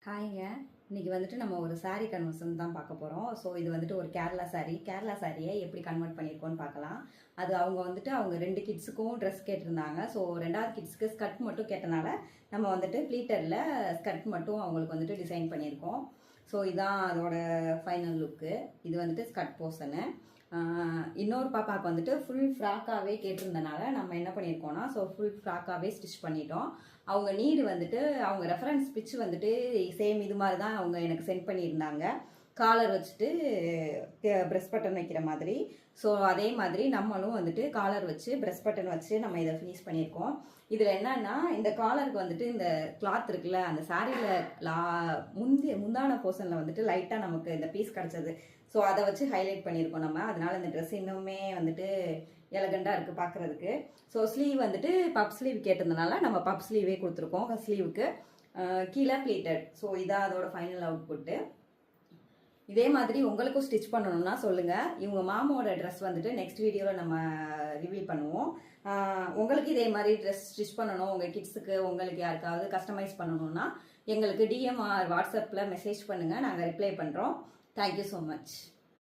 ஹாய்ங்க. இன்னைக்கு வந்துட்டு நம்ம ஒரு saree கன்வர்ஷன் தான் பார்க்க போகிறோம். ஸோ இது வந்துட்டு ஒரு கேரளா சாரியை எப்படி கன்வெர்ட் பண்ணியிருக்கோன்னு பார்க்கலாம். அது அவங்க வந்துட்டு அவங்க 2 கிட்ஸுக்கும் ட்ரெஸ் கேட்டிருந்தாங்க. ஸோ 2வது கிட்ஸுக்கு ஸ்கர்ட் மட்டும் கேட்டனால நம்ம வந்துட்டு ப்ளீட்டரில் ஸ்கர்ட் மட்டும் அவங்களுக்கு வந்துட்டு டிசைன் பண்ணியிருக்கோம். ஸோ இதான் அதோட ஃபைனல் லுக்கு. இது வந்துட்டு ஸ்கர்ட் போர்ஷனு. இன்னொரு பாப்பாவுக்கு வந்துட்டு ஃபுல் ஃப்ராக்காகவே கேட்டிருந்தனால நம்ம என்ன பண்ணியிருக்கோம்னா, ஸோ ஃபுல் ஃப்ராக்காகவே ஸ்டிச் பண்ணிட்டோம். அவங்க நீடு வந்துட்டு அவங்க ரெஃபரன்ஸ் பிச் வந்துட்டு சேம் இது மாதிரி தான் அவங்க எனக்கு சென்ட் பண்ணியிருந்தாங்க. காலர் வச்சுட்டு ப்ரெஸ் பட்டன் வைக்கிற மாதிரி. ஸோ அதே மாதிரி நம்மளும் வந்துட்டு காலர் வச்சு ப்ரெஸ் பட்டன் வச்சு நம்ம இதை ஃபினிஷ் பண்ணியிருக்கோம். இதில் என்னன்னா, இந்த காலருக்கு வந்துட்டு இந்த கிளாத் இருக்குல்ல, அந்த சாரியில் முந்தான போர்ஷனில் வந்துட்டு லைட்டாக நமக்கு இந்த பீஸ் கிடச்சது. ஸோ அதை வச்சு ஹைலைட் பண்ணியிருக்கோம் நம்ம. அதனால இந்த ட்ரெஸ் இன்னுமே வந்துட்டு எலகண்டாக இருக்குது பார்க்குறதுக்கு. ஸோ ஸ்லீவ் வந்துட்டு பப் ஸ்லீவ் கேட்டிருந்தனால நம்ம பப் ஸ்லீவே கொடுத்துருக்கோம் ஸ்லீவுக்கு. கீழே ப்ளீட்டட். ஸோ இதான் அதோட ஃபைனல் அவுட்புட்டு. இதே மாதிரி உங்களுக்கும் ஸ்டிச் பண்ணணும்னா சொல்லுங்கள். இவங்க மாமாவோட ட்ரெஸ் வந்துட்டு நெக்ஸ்ட் வீடியோவில் நம்ம ரிவீல் பண்ணுவோம். உங்களுக்கு இதே மாதிரி ட்ரெஸ் ஸ்டிச் பண்ணணும், உங்கள் கிட்ஸுக்கு உங்களுக்கு யாருக்காவது கஸ்டமைஸ் பண்ணணும்னா எங்களுக்கு டிஎம் வாட்ஸ்அப்பில் மெசேஜ் பண்ணுங்கள். நாங்கள் ரிப்ளை பண்ணுறோம். Thank you so much.